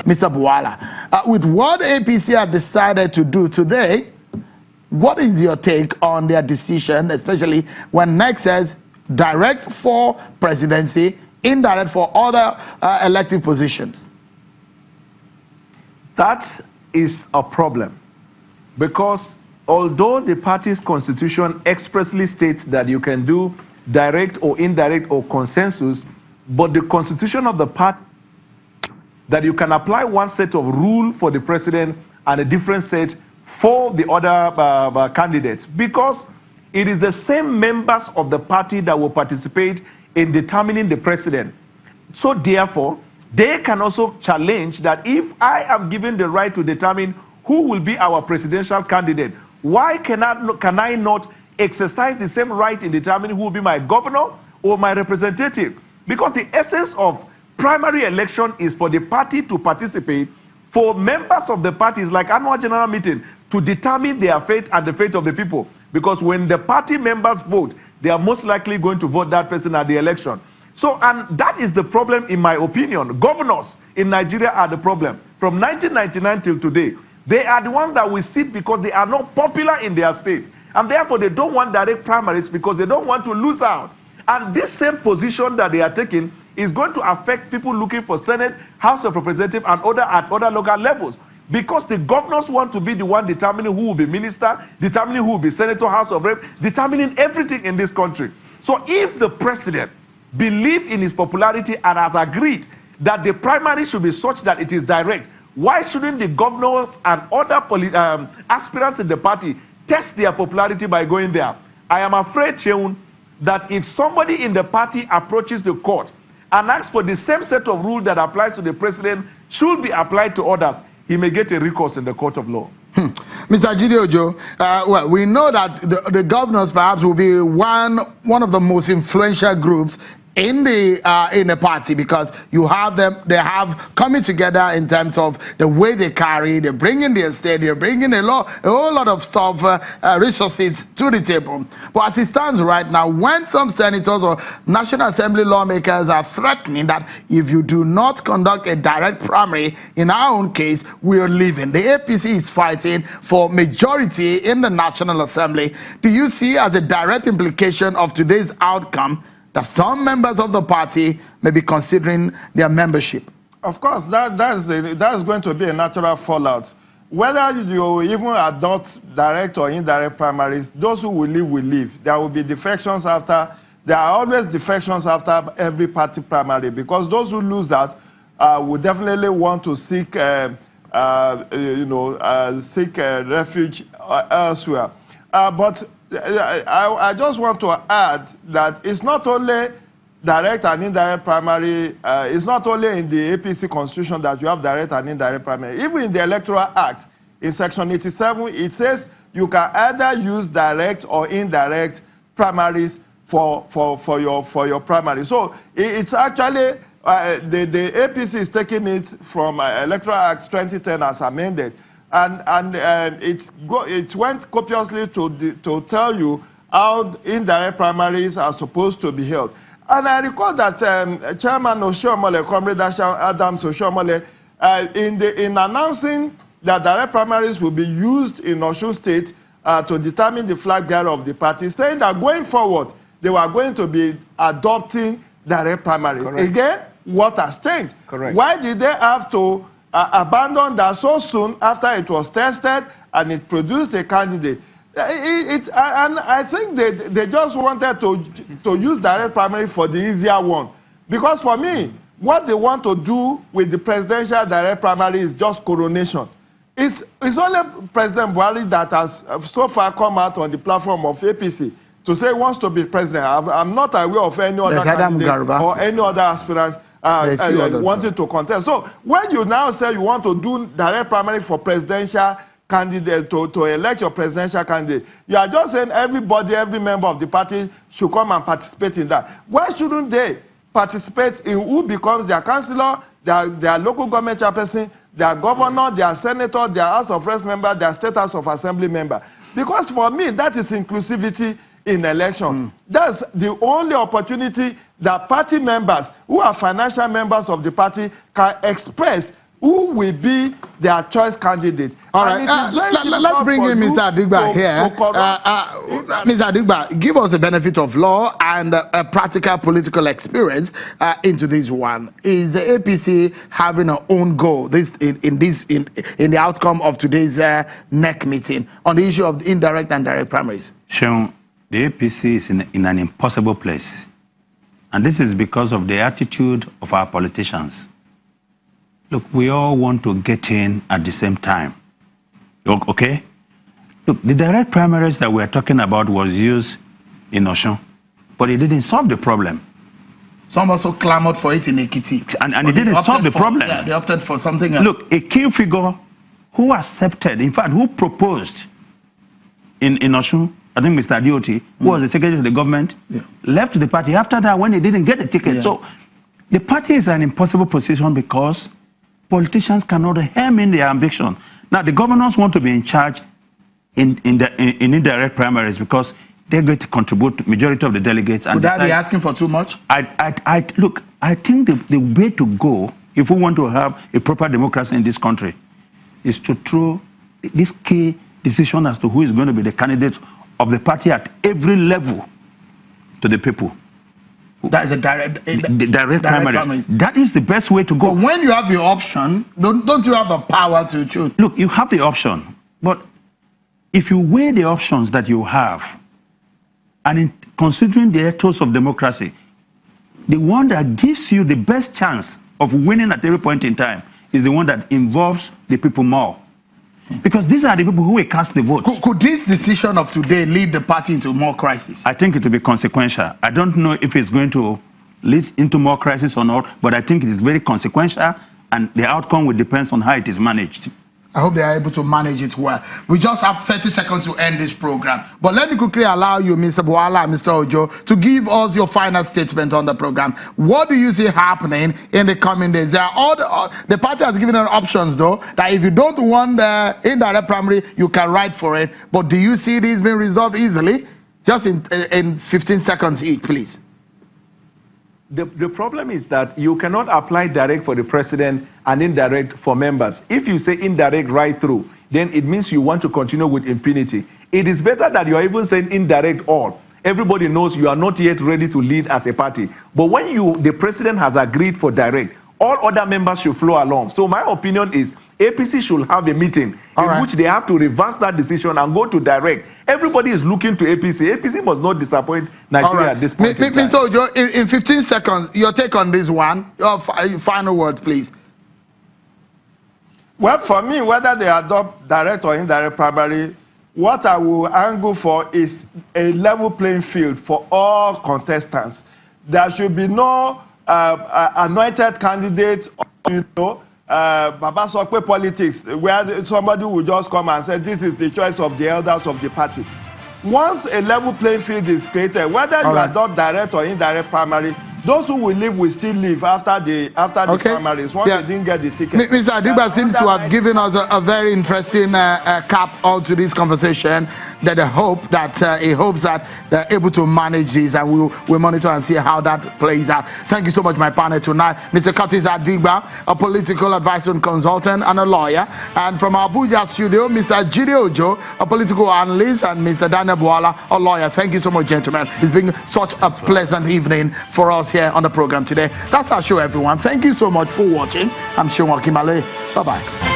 Mr. Buala, with what APC have decided to do today, what is your take on their decision, especially when NEC says direct for presidency, indirect for other elective positions? That is a problem, because although the party's constitution expressly states that you can do direct or indirect or consensus, but the constitution of the party that you can apply one set of rule for the president and a different set for the other candidates, because it is the same members of the party that will participate in determining the president. So therefore, they can also challenge that if I am given the right to determine who will be our presidential candidate, why can I not exercise the same right in determining who will be my governor or my representative? Because the essence of primary election is for the party to participate, for members of the parties, like annual general meeting, to determine their fate and the fate of the people. Because when the party members vote, they are most likely going to vote that person at the election. So, and that is the problem, in my opinion. Governors in Nigeria are the problem. From 1999 till today, they are the ones that will sit because they are not popular in their state. And therefore, they don't want direct primaries because they don't want to lose out. And this same position that they are taking is going to affect people looking for Senate, House of Representatives, and at other local levels. Because the governors want to be the one determining who will be minister, determining who will be senator, House of Rep, determining everything in this country. So if the president believes in his popularity and has agreed that the primary should be such that it is direct, why shouldn't the governors and other aspirants in the party test their popularity by going there? I am afraid, Cheun, that if somebody in the party approaches the court and asks for the same set of rules that applies to the president should be applied to others, he may get a recourse in the court of law. Mr. Jide-Ojo, well, we know that the governors perhaps will be one of the most influential groups in the party, because you have them, they have coming together in terms of the way they carry, they bring in their state, they bring in a whole lot of stuff, resources to the table. But as it stands right now, when some senators or National Assembly lawmakers are threatening that if you do not conduct a direct primary, in our own case, we're leaving. The APC is fighting for majority in the National Assembly. Do you see as a direct implication of today's outcome that some members of the party may be considering their membership? Of course, that's going to be a natural fallout. Whether you even adopt direct or indirect primaries, those who will leave. There will be defections after. There are always defections after every party primary, because those who lose that will definitely want to seek, refuge elsewhere. But I just want to add that it's not only direct and indirect primary, it's not only in the APC constitution that you have direct and indirect primary. Even in the Electoral Act, in Section 87, it says you can either use direct or indirect primaries for your primary. So it's actually, the APC is taking it from Electoral Act 2010 as amended. And it went copiously to tell you how indirect primaries are supposed to be held. And I recall that Chairman Oshiomhole, Comrade Adams Oshiomhole, in announcing that direct primaries will be used in Osun State to determine the flag bearer of the party, saying that going forward, they were going to be adopting direct primaries. Correct. Again, what has changed? Correct. Why did they have to abandoned that so soon after it was tested and it produced a candidate? And I think they just wanted to use direct primary for the easier one. Because for me, what they want to do with the presidential direct primary is just coronation. It's only President Buhari that has so far come out on the platform of APC to say he wants to be president. I'm not aware of any other candidate or any other aspirants wanting to contest. So when you now say you want to do direct primary for presidential candidate, to elect your presidential candidate, you are just saying everybody, every member of the party should come and participate in that. Why shouldn't they participate in who becomes their councillor, their local government chairperson, their governor, their senator, their House of Reps member, their State House of Assembly member? Because for me, that is inclusivity in election. That's the only opportunity that party members who are financial members of the party can express who will be their choice candidate. All right, let's bring in Mr. Adigba here. Mr. Adigba, give us the benefit of law and a practical political experience into this one. Is the APC having our own goal in the outcome of today's NEC meeting on the issue of the indirect and direct primaries? Sean, the APC is in an impossible place. And this is because of the attitude of our politicians. Look, we all want to get in at the same time. Okay? Look, the direct primaries that we're talking about was used in Osun, but it didn't solve the problem. Some also clamored for it in Ekiti. And it didn't solve the problem. Yeah, they opted for something else. Look, a key figure who accepted, in fact, who proposed in Osun, I think Mr. Dioti, who was the secretary of the government, left the party after that when he didn't get the ticket. So the party is in an impossible position because politicians cannot hem in their ambition. Now, the governors want to be in charge in indirect primaries because they're going to contribute to majority of the delegates. And would that be asking for too much? Look, I think the way to go, if we want to have a proper democracy in this country, is to throw this key decision as to who is going to be the candidate of the party at every level to the people. That is a direct primaries. That is the best way to go. But when you have the option, don't you have the power to choose? Look, you have the option, but if you weigh the options that you have, and in considering the ethos of democracy, the one that gives you the best chance of winning at every point in time is the one that involves the people more. Because these are the people who will cast the votes. Could this decision of today lead the party into more crisis? I think it will be consequential. I don't know if it's going to lead into more crisis or not, but I think it is very consequential, and the outcome will depend on how it is managed. I hope they are able to manage it well. We just have 30 seconds to end this program. But let me quickly allow you, Mr. Bwala and Mr. Ojo, to give us your final statement on the program. What do you see happening in the coming days? There are all the party has given us options, though, that if you don't want the indirect primary, you can write for it. But do you see this being resolved easily? Just in 15 seconds each, please. The problem is that you cannot apply direct for the president and indirect for members. If you say indirect right through, then it means you want to continue with impunity. It is better that you are even saying indirect all. Everybody knows you are not yet ready to lead as a party. But when the president has agreed for direct, all other members should flow along. So my opinion is APC should have a meeting which they have to reverse that decision and go to direct. Everybody is looking to APC. APC must not disappoint Nigeria at this point in time. Mr. Ojo, in 15 seconds, your take on this one. Your final words, please. Well, for me, whether they adopt direct or indirect primary, what I will angle for is a level playing field for all contestants. There should be no anointed candidate, Baba Sokwe politics, where somebody will just come and say, this is the choice of the elders of the party. Once a level playing field is created, whether you adopt direct or indirect primary, those who will leave will still leave after the primaries once they didn't get the ticket. Mr. Adigba seems to have given us a very interesting cap all to this conversation. That he hopes that they're able to manage this, and we'll monitor and see how that plays out. Thank you so much, my partner tonight, Mr. Curtis Adigba, a political advisor and consultant and a lawyer, and from our Abuja studio, Mr. Jide Ojo, a political analyst, and Mr. Daniel Bwala, a lawyer. Thank you so much, gentlemen. It's been such a pleasant evening for us here on the program today. That's our show, everyone. Thank you so much for watching. I'm Sean Wakimale. Bye-bye.